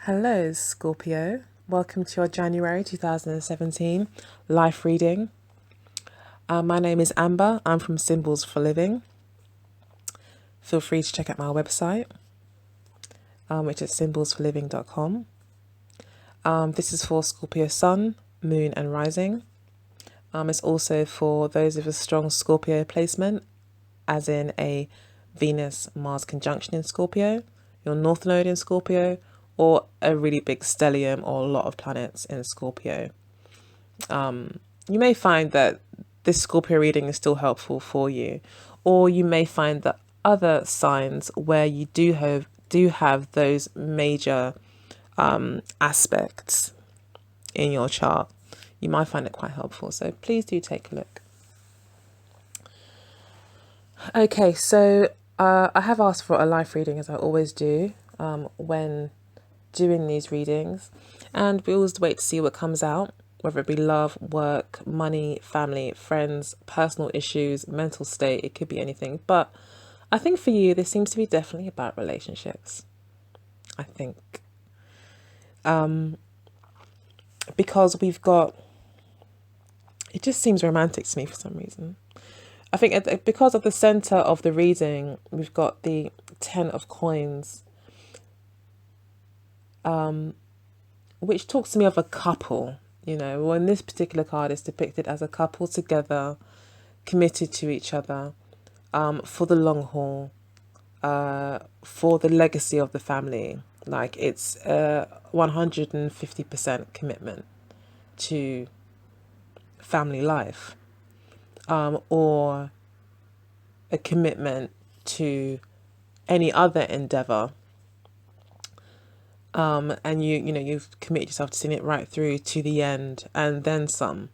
Hello, Scorpio. Welcome to your January 2017 life reading. My name is Amber. I'm from Symbols for Living. Feel free to check out my website, which is symbolsforliving.com. This is for Scorpio Sun, Moon, and Rising. It's also for those with a strong Scorpio placement, as in a Venus-Mars conjunction in Scorpio, your North Node in Scorpio, or a really big stellium or a lot of planets in Scorpio. You may find that this Scorpio reading is still helpful for you, or you may find that other signs where you do have those major aspects in your chart, you might find it quite helpful. So please do take a look. Okay, so I have asked for a life reading, as I always do when doing these readings, and we always wait to see what comes out, whether it be love, work, money, family, friends, personal issues, mental state. It could be anything, but I think for you this seems to be definitely about relationships. I think because we've got, it just seems romantic to me for some reason. I think because of the center of the reading, we've got the 10 of coins, which talks to me of a couple. When this particular card is depicted as a couple together, committed to each other, for the long haul, for the legacy of the family. Like it's a 150% commitment to family life, or a commitment to any other endeavor. And you've committed yourself to seeing it right through to the end and then some.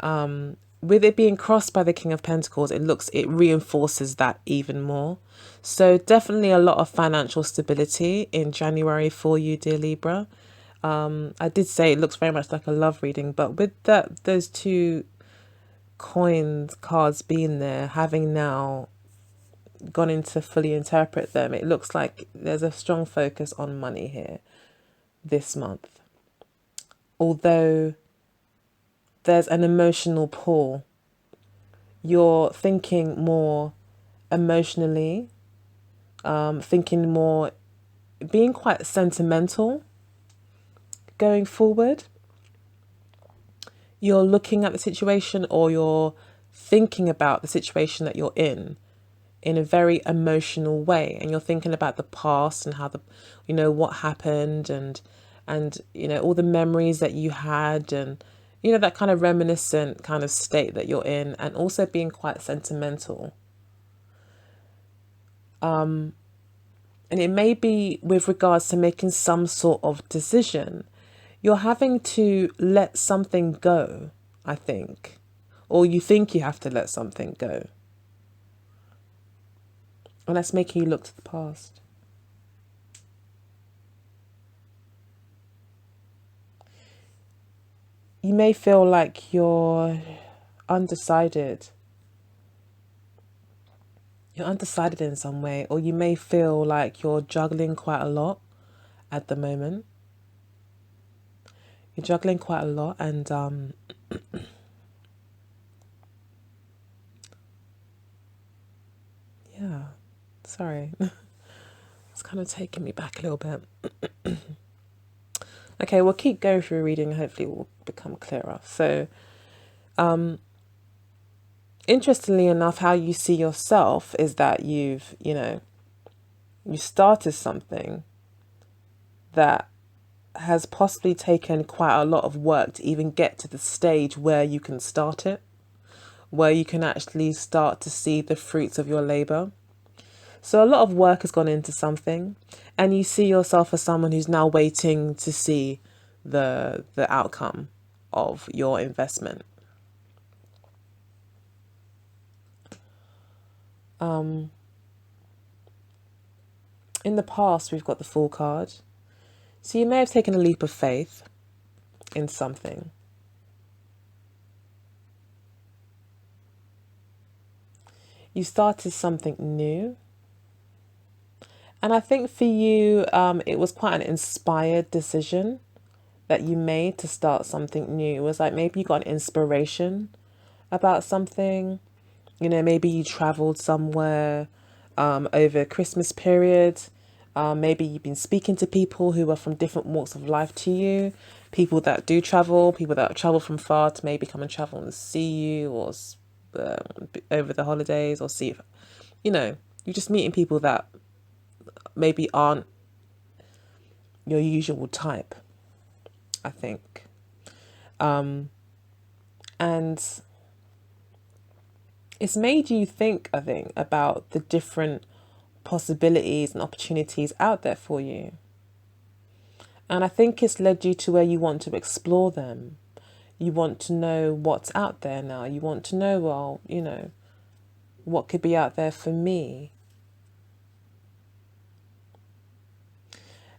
With it being crossed by the King of Pentacles, it reinforces that even more. So definitely a lot of financial stability in January for you, dear Libra. I did say it looks very much like a love reading, but with those two cards being there, having now gone in to fully interpret them, it looks like there's a strong focus on money here this month. Although there's an emotional pull, you're thinking more emotionally, thinking more, being quite sentimental going forward. You're looking at the situation, or you're thinking about the situation that you're in a very emotional way, and you're thinking about the past and how what happened, and all the memories that you had, and that kind of reminiscent kind of state that you're in, and also being quite sentimental. And it may be with regards to making some sort of decision. You're having to let something go, I think, or you think you have to let something go. And that's making you look to the past. You may feel like you're undecided. You're undecided in some way, or you may feel like you're juggling quite a lot at the moment. You're juggling quite a lot, and yeah, sorry. It's kind of taking me back a little bit. Okay, we'll keep going through reading. Hopefully it will become clearer. So, interestingly enough, how you see yourself is that you started something that has possibly taken quite a lot of work to even get to the stage where you can start it, where you can actually start to see the fruits of your labor. So a lot of work has gone into something, and you see yourself as someone who's now waiting to see the outcome of your investment. In the past, we've got the Fool card. So you may have taken a leap of faith in something. You started something new. And I think for you, it was quite an inspired decision that you made to start something new. It was like maybe you got an inspiration about something. You know, maybe you traveled somewhere over Christmas period. Maybe you've been speaking to people who are from different walks of life to you. People that do travel, people that travel from far to maybe come and travel and see you, or over the holidays, or see if, you know, you're just meeting people that maybe aren't your usual type, I think. And it's made you think, I think, about the different possibilities and opportunities out there for you. And I think it's led you to where you want to explore them. You want to know what's out there now. You want to know, well, you know, what could be out there for me.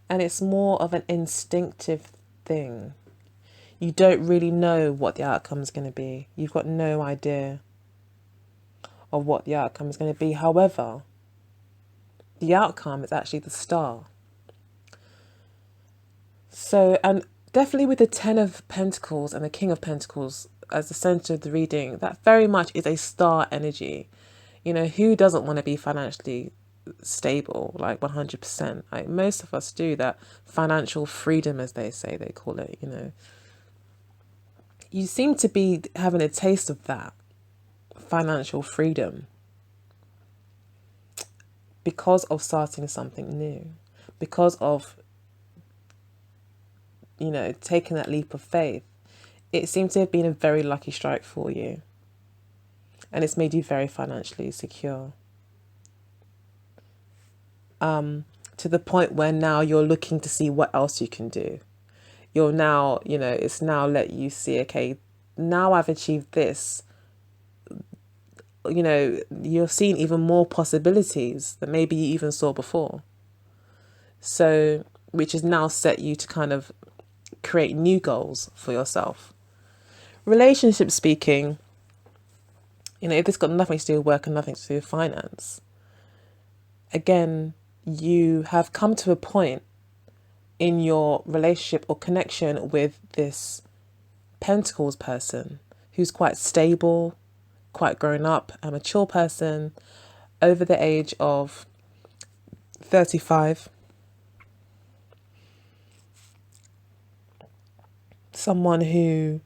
And it's more of an instinctive thing. You don't really know what the outcome is going to be. You've got no idea of what the outcome is going to be. However, the outcome is actually the star. So, and definitely with the Ten of Pentacles and the King of Pentacles as the center of the reading, that very much is a star energy. You know, who doesn't want to be financially stable, like 100%? Like most of us do that. Financial freedom, as they say, they call it, you know. You seem to be having a taste of that financial freedom because of starting something new, because of, you know, taking that leap of faith. It seems to have been a very lucky strike for you, and it's made you very financially secure, to the point where now you're looking to see what else you can do. You're now, you know, it's now let you see, okay, now I've achieved this. You know, you're seeing even more possibilities that maybe you even saw before. So, which has now set you to kind of create new goals for yourself. Relationship speaking, you know, if this got nothing to do with work and nothing to do with finance, again, you have come to a point in your relationship or connection with this Pentacles person who's quite stable, quite grown up, a mature person over the age of 35. Someone who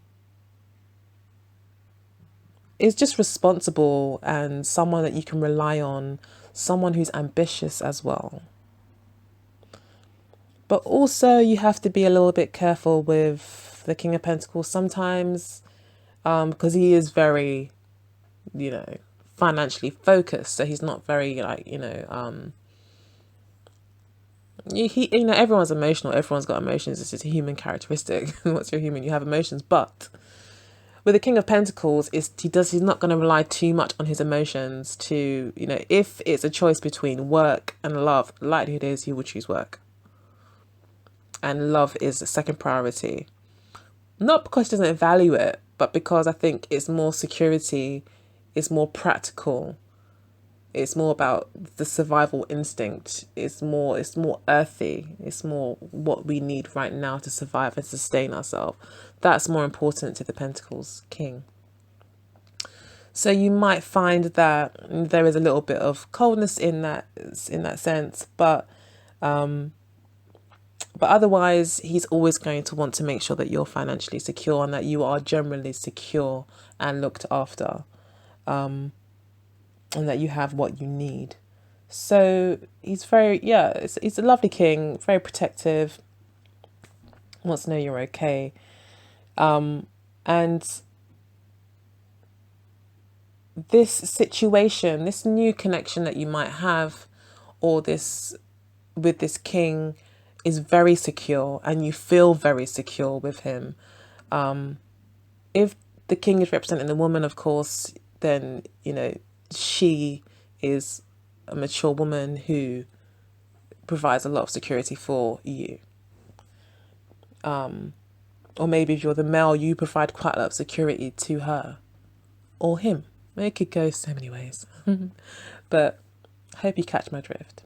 is just responsible and someone that you can rely on, someone who's ambitious as well. But also you have to be a little bit careful with the King of Pentacles sometimes, because he is very, you know, financially focused. So he's not very like, you know, you know, everyone's emotional. Everyone's got emotions. It's just a human characteristic. Once you're human, you have emotions. But with the King of Pentacles, he's not going to rely too much on his emotions to, you know, if it's a choice between work and love, likelihood is he will choose work. And love is the second priority. Not because he doesn't value it, but because I think it's more security, it's more practical. It's more about the survival instinct. It's more earthy. It's more what we need right now to survive and sustain ourselves. That's more important to the Pentacles King. So you might find that there is a little bit of coldness in that sense, but otherwise he's always going to want to make sure that you're financially secure and that you are generally secure and looked after, and that you have what you need. So he's very, yeah, he's a lovely king, very protective, wants to know you're okay. And this situation, this new connection that you might have, or this with this king, is very secure, and you feel very secure with him. If the king is representing the woman, of course, then, you know, she is a mature woman who provides a lot of security for you. Or maybe if you're the male, you provide quite a lot of security to her or him. It could go so many ways. But I hope you catch my drift.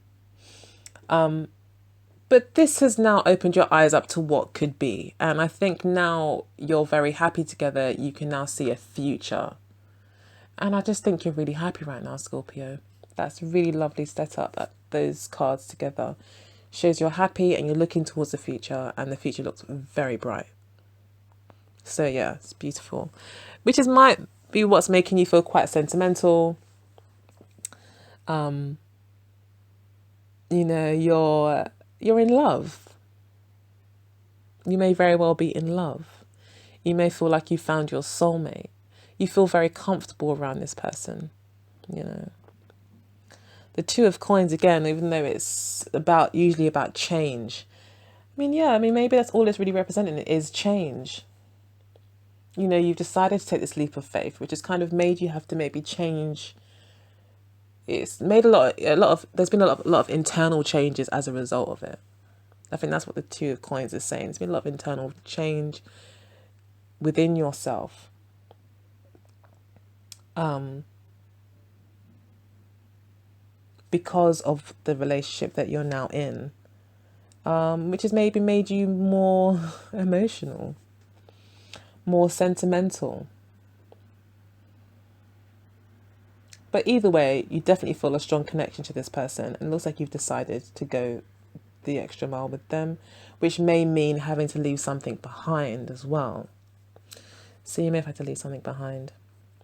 But this has now opened your eyes up to what could be. And I think now you're very happy together. You can now see a future. And I just think you're really happy right now, Scorpio. That's really lovely set up, those cards together. Shows you're happy and you're looking towards the future, and the future looks very bright. So yeah, it's beautiful. Which is might be what's making you feel quite sentimental. You know, you're in love. You may very well be in love. You may feel like you found your soulmate. You feel very comfortable around this person, you know. The Two of Coins again, even though it's usually about change. I mean, maybe that's all it's really representing is change. You know, you've decided to take this leap of faith, which has kind of made you have to maybe change. It's made there's been a lot of internal changes as a result of it. I think that's what the Two of Coins is saying. There's been a lot of internal change within yourself. Because of the relationship that you're now in, which has maybe made you more emotional, more sentimental. But either way, you definitely feel a strong connection to this person, and it looks like you've decided to go the extra mile with them, which may mean having to leave something behind as well. So you may have had to leave something behind,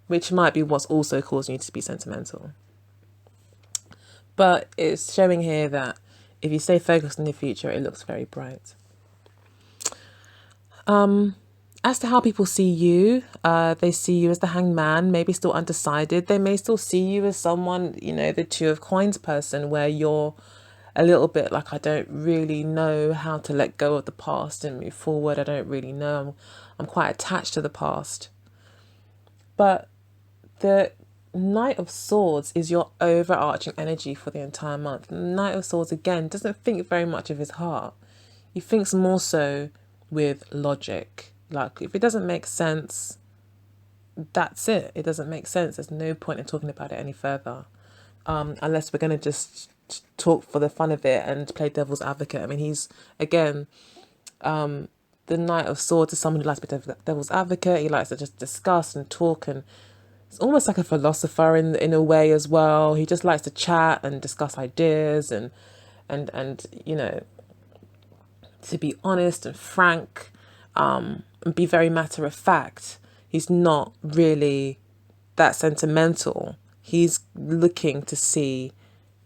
which might be what's also causing you to be sentimental. But it's showing here that if you stay focused on the future, it looks very bright. As to how people see you, they see you as the Hanged Man, maybe still undecided. They may still see you as someone, you know, the Two of Coins person, where you're a little bit like, I don't really know how to let go of the past and move forward. I don't really know. I'm quite attached to the past. But the Knight of Swords is your overarching energy for the entire month. The Knight of Swords, again, doesn't think very much of his heart. He thinks more so with logic. Like, if it doesn't make sense, that's it. It doesn't make sense. There's no point in talking about it any further. Unless we're going to just talk for the fun of it and play devil's advocate. I mean, he's, again, the Knight of Swords is someone who likes to be devil's advocate. He likes to just discuss and talk, and it's almost like a philosopher in a way as well. He just likes to chat and discuss ideas and you know, to be honest and frank, and be very matter of fact. He's not really that sentimental. He's looking to see,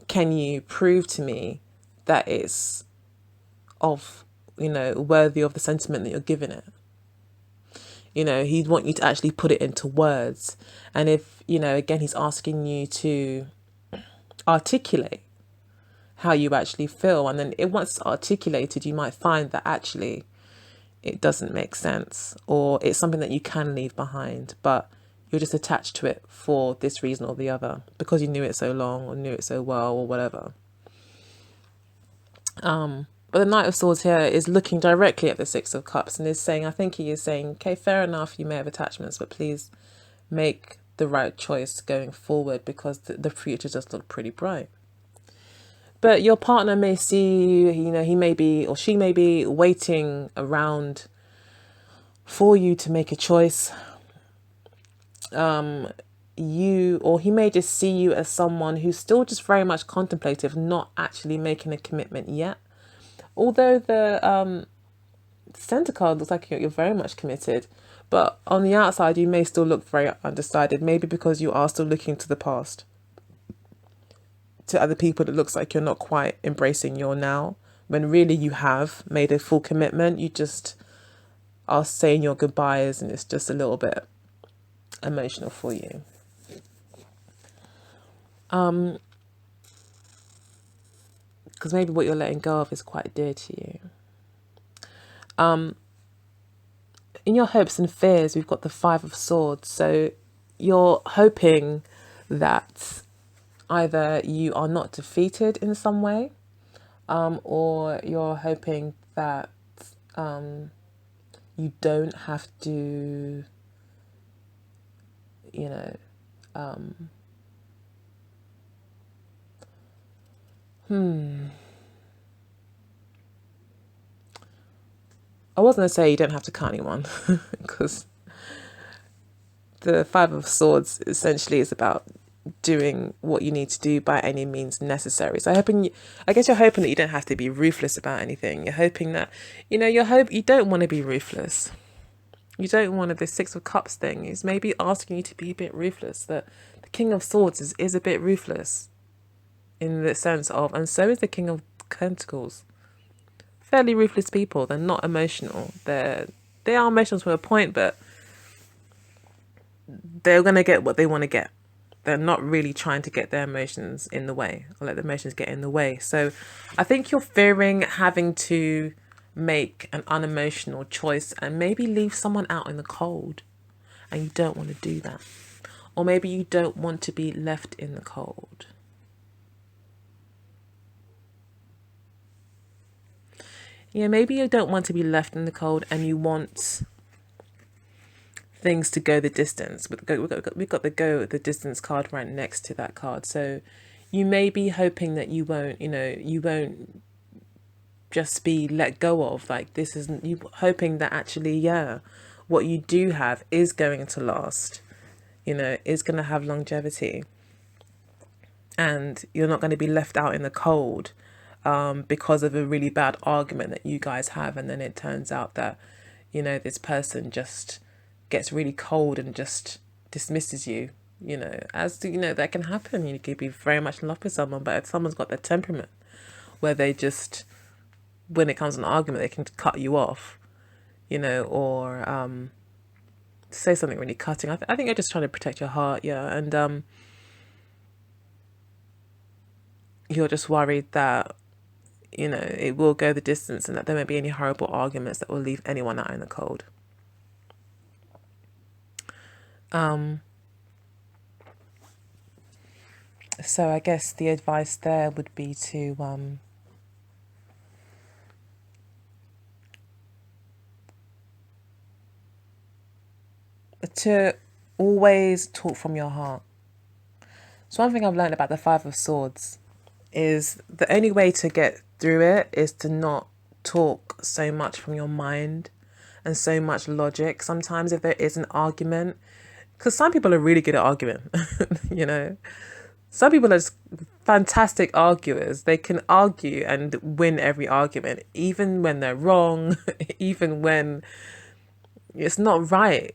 can you prove to me that it's of, you know, worthy of the sentiment that you're giving it. You know, he'd want you to actually put it into words. And if, you know, again, he's asking you to articulate how you actually feel. And then once it's articulated, you might find that actually it doesn't make sense, or it's something that you can leave behind, but you're just attached to it for this reason or the other, because you knew it so long or knew it so well or whatever. But the Knight of Swords here is looking directly at the Six of Cups and is saying, I think he is saying, okay, fair enough, you may have attachments, but please make the right choice going forward, because the future does look pretty bright. But your partner may see, you know, he may be, or she may be waiting around for you to make a choice. Or he may just see you as someone who's still just very much contemplative, not actually making a commitment yet. Although the center card looks like you're very much committed, but on the outside you may still look very undecided, maybe because you are still looking to the past. To other people, it looks like you're not quite embracing your now, when really you have made a full commitment. You just are saying your goodbyes, and it's just a little bit emotional for you. Because maybe what you're letting go of is quite dear to you. In your hopes and fears, we've got the Five of Swords. So you're hoping that either you are not defeated in some way, or you're hoping that you don't have to, you know, I wasn't going to say you don't have to cut anyone, because the Five of Swords essentially is about doing what you need to do by any means necessary. So I guess you're hoping that you don't have to be ruthless about anything. You're hoping that, you don't want to be ruthless. You don't want to, the Six of Cups thing is maybe asking you to be a bit ruthless. That the King of Swords is a bit ruthless in the sense of, and so is the King of Pentacles. Fairly ruthless people. They're not emotional. They are emotional to a point, but they're going to get what they want to get. They're not really trying to get their emotions in the way or let the emotions get in the way. So I think you're fearing having to make an unemotional choice and maybe leave someone out in the cold, and you don't want to do that. Or maybe you don't want to be left in the cold. Yeah, maybe you don't want to be left in the cold and you want things to go the distance. We've got the go the distance card right next to that card. So you may be hoping that you won't just be let go of. Like, this isn't, you hoping that actually, yeah, what you do have is going to last, is going to have longevity. And you're not going to be left out in the cold because of a really bad argument that you guys have. And then it turns out that, this person just gets really cold and just dismisses you, that can happen. You could be very much in love with someone, but if someone's got their temperament where they just, when it comes to an argument, they can cut you off, or say something really cutting. I think you're just trying to protect your heart, yeah, and you're just worried that, it will go the distance and that there won't be any horrible arguments that will leave anyone out in the cold. So I guess the advice there would be to always talk from your heart. So one thing I've learned about the Five of Swords is the only way to get through it is to not talk so much from your mind and so much logic. Sometimes if there is an argument, because some people are really good at arguing, some people are just fantastic arguers. They can argue and win every argument, even when they're wrong, even when it's not right,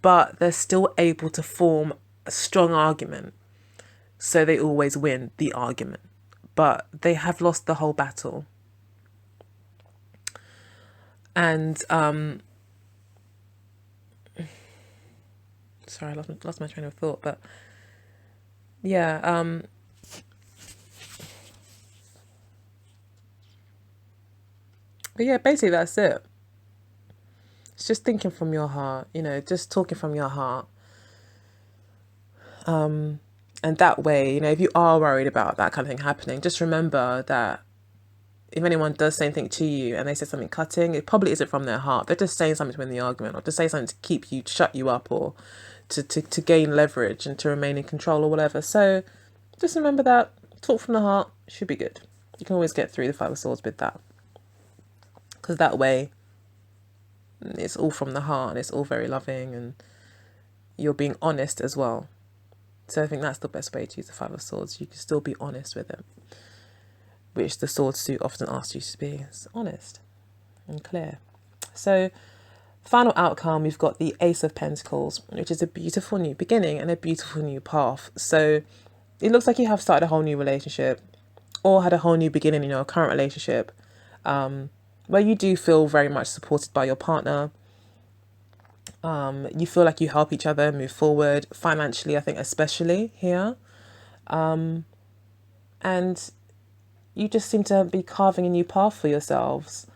but they're still able to form a strong argument. So they always win the argument, but they have lost the whole battle. And sorry, I lost my train of thought, but yeah, but yeah, basically that's it. It's just thinking from your heart, just talking from your heart. And that way, if you are worried about that kind of thing happening, just remember that if anyone does say anything to you and they say something cutting, it probably isn't from their heart. They're just saying something to win the argument, or to say something to shut you up, or to gain leverage and to remain in control or whatever. So just remember that. Talk from the heart. Should be good. You can always get through the Five of Swords with that. Because that way, it's all from the heart and it's all very loving and you're being honest as well. So I think that's the best way to use the Five of Swords. You can still be honest with it, which the Swords suit often asks you to be. It's honest and clear. So final outcome, we've got the Ace of Pentacles, which is a beautiful new beginning and a beautiful new path. So it looks like you have started a whole new relationship or had a whole new beginning in your current relationship, where you do feel very much supported by your partner. You feel like you help each other move forward financially, I think, especially here. And you just seem to be carving a new path for yourselves.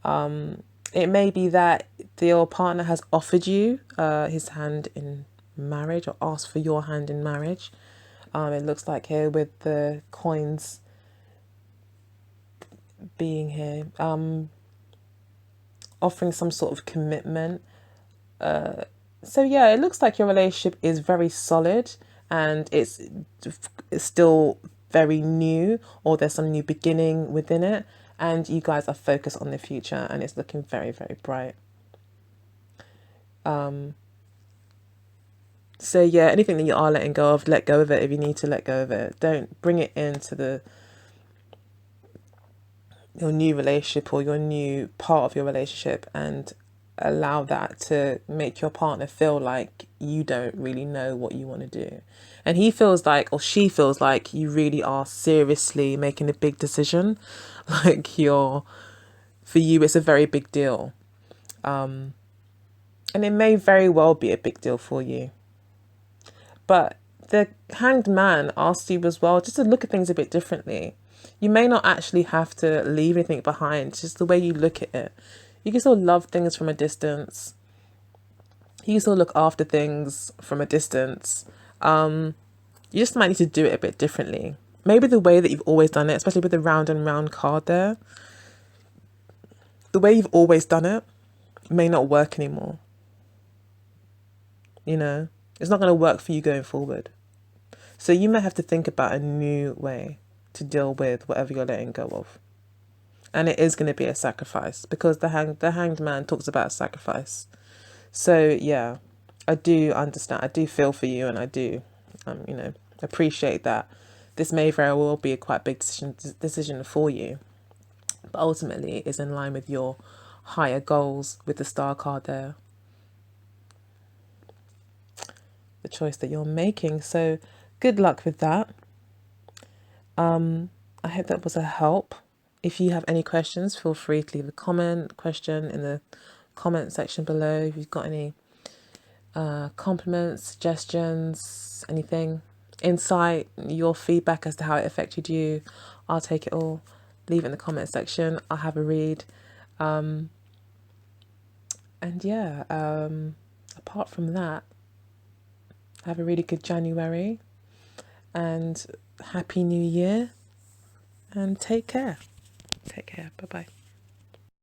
It may be that your partner has offered you his hand in marriage, or asked for your hand in marriage. It looks like here with the coins being here, offering some sort of commitment. So yeah, it looks like your relationship is very solid and it's still very new, or there's some new beginning within it. and you guys are focused on the future, and it's looking very, very bright. So yeah, anything that you are letting go of, let go of it if you need to let go of it. Don't bring it into your new relationship or your new part of your relationship and allow that to make your partner feel like you don't really know what you want to do. And he feels like, or she feels like, you really are seriously making a big decision. Like for you, it's a very big deal. And it may very well be a big deal for you. But the Hanged Man asks you as well just to look at things a bit differently. You may not actually have to leave anything behind. It's just the way you look at it. You can still love things from a distance. You can still look after things from a distance. You just might need to do it a bit differently. Maybe the way that you've always done it, especially with the round and round card there, the way you've always done it may not work anymore. You know, it's not going to work for you going forward. So you may have to think about a new way to deal with whatever you're letting go of. And it is going to be a sacrifice, because the hanged man talks about sacrifice. So yeah, I do understand. I do feel for you, and I do, appreciate that. This may very well be a quite big decision for you, but ultimately it is in line with your higher goals with the star card there. The choice that you're making. So good luck with that. I hope that was a help. If you have any questions, feel free to leave a question in the comment section below. If you've got any compliments, suggestions, anything, insight, your feedback as to how it affected you, I'll take it all. Leave it in the comment section. I'll have a read. And yeah, apart from that, have a really good January and Happy New Year, and take care. Take care. Bye-bye.